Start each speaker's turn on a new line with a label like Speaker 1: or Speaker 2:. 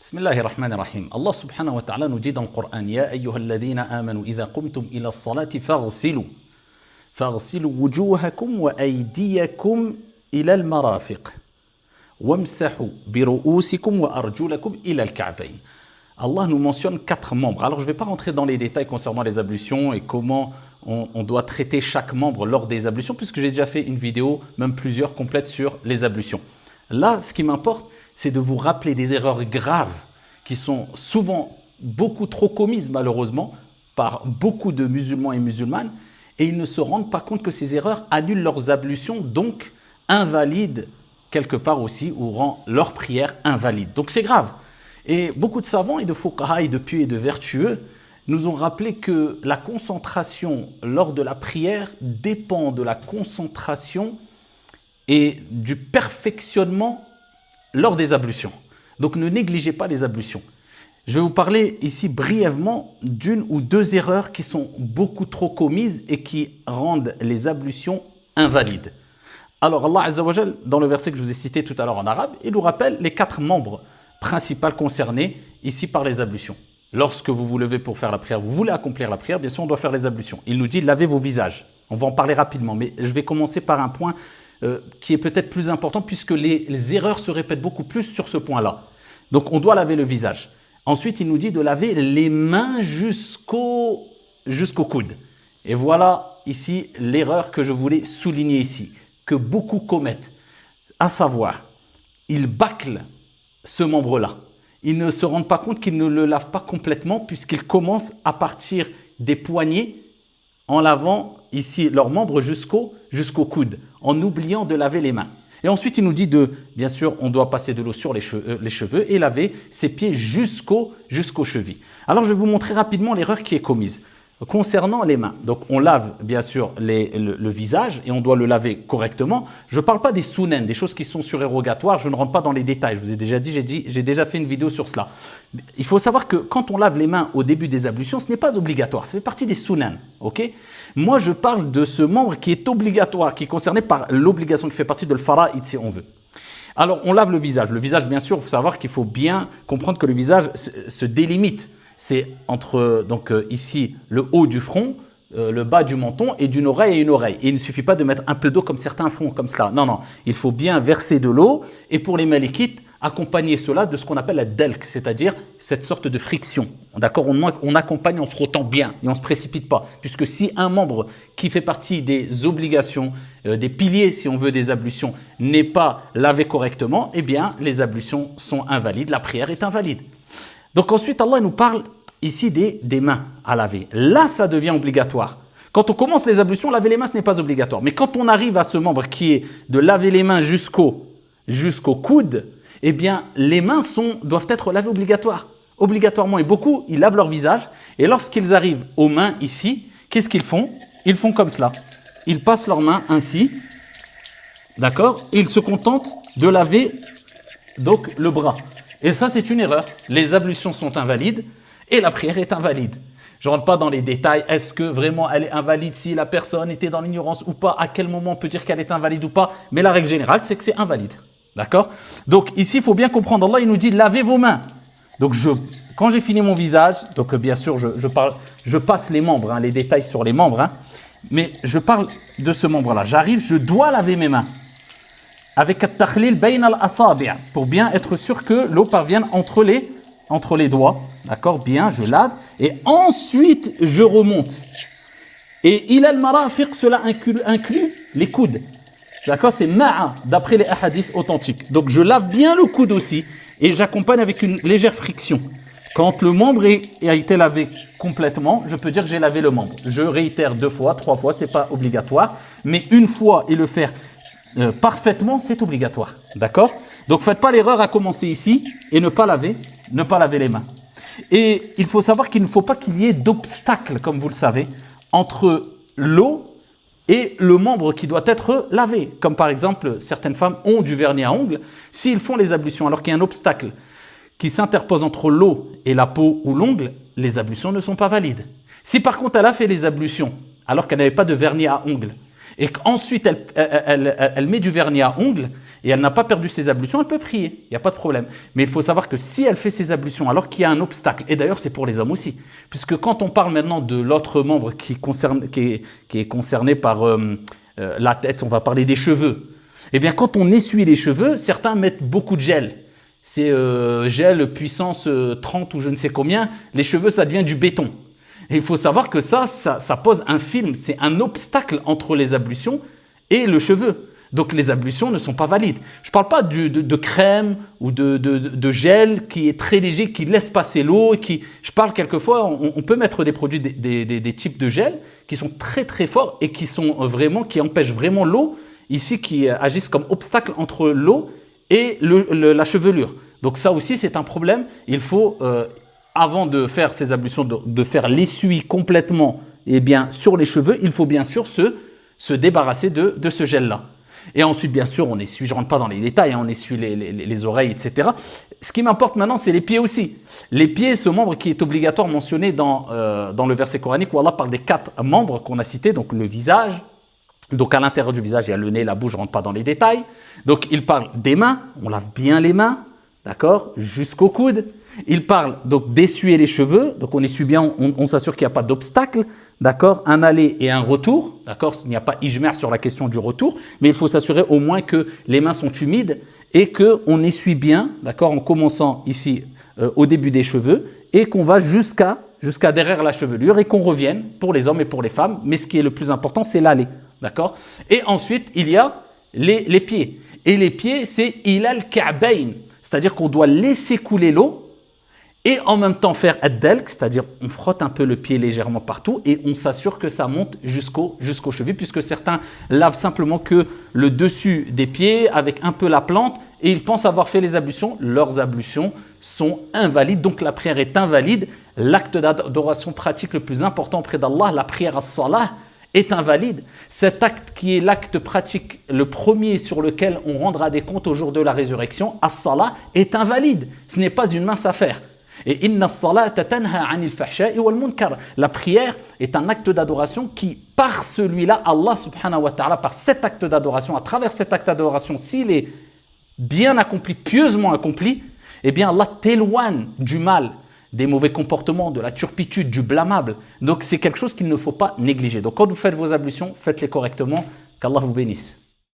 Speaker 1: بسم الله الرحمن الرحيم. Allah subhanahu wa ta'ala nous dit dans le Coran: Ya ayyuhalladhina amanu idha qumtum ila as-salati faghsilu wujuhakum wa aydiyakum ila al-marafiq wamsahu bi ru'usikum wa arjulakum ila al-ka'bayn. Allah nous mentionne 4 membres. Alors je ne vais pas rentrer dans les détails concernant les ablutions et comment on doit traiter chaque membre lors des ablutions, puisque j'ai déjà fait une vidéo, même plusieurs complètes sur les ablutions. Là, ce qui m'importe, c'est de vous rappeler des erreurs graves qui sont souvent beaucoup trop commises malheureusement par beaucoup de musulmans et musulmanes, et ils ne se rendent pas compte que ces erreurs annulent leurs ablutions, donc invalident quelque part aussi, ou rend leur prière invalide. Donc c'est grave. Et beaucoup de savants et de fuqaha et de pieux et de vertueux nous ont rappelé que la concentration lors de la prière dépend de la concentration et du perfectionnement lors des ablutions. Donc ne négligez pas les ablutions. Je vais vous parler ici brièvement d'une ou deux erreurs qui sont beaucoup trop commises et qui rendent les ablutions invalides. Alors Allah Azza wa Jal, dans le verset que je vous ai cité tout à l'heure en arabe, il nous rappelle les 4 membres principaux concernés ici par les ablutions. Lorsque vous vous levez pour faire la prière, vous voulez accomplir la prière, bien sûr on doit faire les ablutions. Il nous dit lavez vos visages. On va en parler rapidement, mais je vais commencer par un point qui est peut-être plus important, puisque les erreurs se répètent beaucoup plus sur ce point-là. Donc on doit laver le visage. Ensuite, il nous dit de laver les mains jusqu'au coude. Et voilà ici l'erreur que je voulais souligner ici, que beaucoup commettent, à savoir, ils bâclent ce membre-là. Ils ne se rendent pas compte qu'ils ne le lavent pas complètement, puisqu'ils commencent à partir des poignets en lavant ici leurs membres jusqu'au coude, en oubliant de laver les mains. Et ensuite, il nous dit bien sûr, on doit passer de l'eau sur les cheveux et laver ses pieds jusqu'aux chevilles. Alors, je vais vous montrer rapidement l'erreur qui est commise. Concernant les mains, donc on lave bien sûr le visage et on doit le laver correctement. Je ne parle pas des sunan, des choses qui sont surérogatoires, je ne rentre pas dans les détails. Je vous ai déjà dit, j'ai déjà fait une vidéo sur cela. Il faut savoir que quand on lave les mains au début des ablutions, ce n'est pas obligatoire, ça fait partie des sunan. Okay? Moi, je parle de ce membre qui est obligatoire, qui est concerné par l'obligation qui fait partie de l'fara'id, si on veut. Alors, on lave le visage. Le visage, bien sûr, il faut savoir qu'il faut bien comprendre que le visage se délimite. C'est entre ici le haut du front, le bas du menton et d'une oreille à une oreille. Et il ne suffit pas de mettre un peu d'eau comme certains font comme cela. Non, non, il faut bien verser de l'eau et pour les malikites, accompagner cela de ce qu'on appelle la delk, c'est-à-dire cette sorte de friction. D'accord, on accompagne en frottant bien et on ne se précipite pas. Puisque si un membre qui fait partie des obligations, des piliers si on veut des ablutions, n'est pas lavé correctement, eh bien les ablutions sont invalides, la prière est invalide. Donc ensuite, Allah nous parle ici des mains à laver. Là, ça devient obligatoire. Quand on commence les ablutions, laver les mains, ce n'est pas obligatoire. Mais quand on arrive à ce membre qui est de laver les mains jusqu'au coude, eh bien, les mains doivent être lavées obligatoirement. Et beaucoup, ils lavent leur visage. Et lorsqu'ils arrivent aux mains ici, qu'est-ce qu'ils font? Ils font comme cela. Ils passent leurs mains ainsi. D'accord? Et ils se contentent de laver donc le bras. Et ça, c'est une erreur. Les ablutions sont invalides et la prière est invalide. Je ne rentre pas dans les détails. Est-ce que vraiment elle est invalide si la personne était dans l'ignorance ou pas? À quel moment on peut dire qu'elle est invalide ou pas? Mais la règle générale, c'est que c'est invalide. D'accord? Donc ici, il faut bien comprendre. Allah, il nous dit lavez vos mains. Donc quand j'ai fini mon visage, donc bien sûr, je passe les membres, les détails sur les membres. Mais je parle de ce membre-là. J'arrive, je dois laver mes mains. Avec at-takhlil bayna al-asabi' pour bien être sûr que l'eau parvienne entre les doigts. D'accord? Bien, je lave. Et ensuite, je remonte. Et ila al-marafiq, cela inclut les coudes. D'accord? C'est ma'a, d'après les hadiths authentiques. Donc, je lave bien le coude aussi. Et j'accompagne avec une légère friction. Quand le membre a été lavé complètement, je peux dire que j'ai lavé le membre. Je réitère 2 fois, 3 fois, ce n'est pas obligatoire. Mais une fois et le faire parfaitement, c'est obligatoire. D'accord? Donc, faites pas l'erreur à commencer ici et ne pas laver les mains. Et il faut savoir qu'il ne faut pas qu'il y ait d'obstacle, comme vous le savez, entre l'eau et le membre qui doit être lavé. Comme par exemple, certaines femmes ont du vernis à ongles. S'ils font les ablutions alors qu'il y a un obstacle qui s'interpose entre l'eau et la peau ou l'ongle, les ablutions ne sont pas valides. Si par contre elle a fait les ablutions alors qu'elle n'avait pas de vernis à ongles, et qu'ensuite elle met du vernis à ongles, et elle n'a pas perdu ses ablutions, elle peut prier, il n'y a pas de problème. Mais il faut savoir que si elle fait ses ablutions alors qu'il y a un obstacle, et d'ailleurs c'est pour les hommes aussi, puisque quand on parle maintenant de l'autre membre qui est concerné par la tête, on va parler des cheveux. Eh bien quand on essuie les cheveux, certains mettent beaucoup de gel. C'est gel puissance 30 ou je ne sais combien, les cheveux ça devient du béton. Et il faut savoir que ça pose un film, c'est un obstacle entre les ablutions et le cheveu. Donc les ablutions ne sont pas valides. Je ne parle pas de crème ou de gel qui est très léger, qui laisse passer l'eau. Je parle quelquefois, on peut mettre des produits, des types de gel qui sont très très forts et qui empêchent vraiment l'eau, ici qui agissent comme obstacle entre l'eau et la chevelure. Donc ça aussi c'est un problème. Il faut, avant de faire ces ablutions, de faire l'essuie complètement sur les cheveux, il faut bien sûr se débarrasser de ce gel-là. Et ensuite, bien sûr, on essuie, je ne rentre pas dans les détails, on essuie les oreilles, etc. Ce qui m'importe maintenant, c'est les pieds aussi. Les pieds, ce membre qui est obligatoire mentionné dans le verset coranique où Allah parle des 4 membres qu'on a cités, donc le visage. Donc à l'intérieur du visage, il y a le nez, la bouche, je ne rentre pas dans les détails. Donc il parle des mains, on lave bien les mains, d'accord, jusqu'au coude. Il parle donc d'essuyer les cheveux, donc on essuie bien, on s'assure qu'il n'y a pas d'obstacle. D'accord, un aller et un retour, d'accord, il n'y a pas ijma' sur la question du retour, mais il faut s'assurer au moins que les mains sont humides et qu'on essuie bien, d'accord, en commençant ici au début des cheveux et qu'on va jusqu'à derrière la chevelure et qu'on revienne pour les hommes et pour les femmes, mais ce qui est le plus important, c'est l'aller, d'accord. Et ensuite, il y a les pieds. Et les pieds, c'est ilal ka'bayn, c'est-à-dire qu'on doit laisser couler l'eau et en même temps faire ad-dalk, c'est-à-dire on frotte un peu le pied légèrement partout et on s'assure que ça monte jusqu'aux chevilles, puisque certains lavent simplement que le dessus des pieds avec un peu la plante et ils pensent avoir fait les ablutions. Leurs ablutions sont invalides, donc la prière est invalide. L'acte d'adoration pratique le plus important auprès d'Allah, la prière as-salah, est invalide. Cet acte qui est l'acte pratique, le premier sur lequel on rendra des comptes au jour de la résurrection, as-salah, est invalide. Ce n'est pas une mince affaire. Et inna as-salata tanha 'anil fahsha'i wal munkar. La prière est un acte d'adoration qui, par celui-là, Allah subhanahu wa ta'ala, par cet acte d'adoration, à travers cet acte d'adoration, s'il est bien accompli, pieusement accompli, eh bien Allah t'éloigne du mal, des mauvais comportements, de la turpitude, du blâmable. Donc c'est quelque chose qu'il ne faut pas négliger. Donc quand vous faites vos ablutions, faites-les correctement, qu'Allah vous bénisse.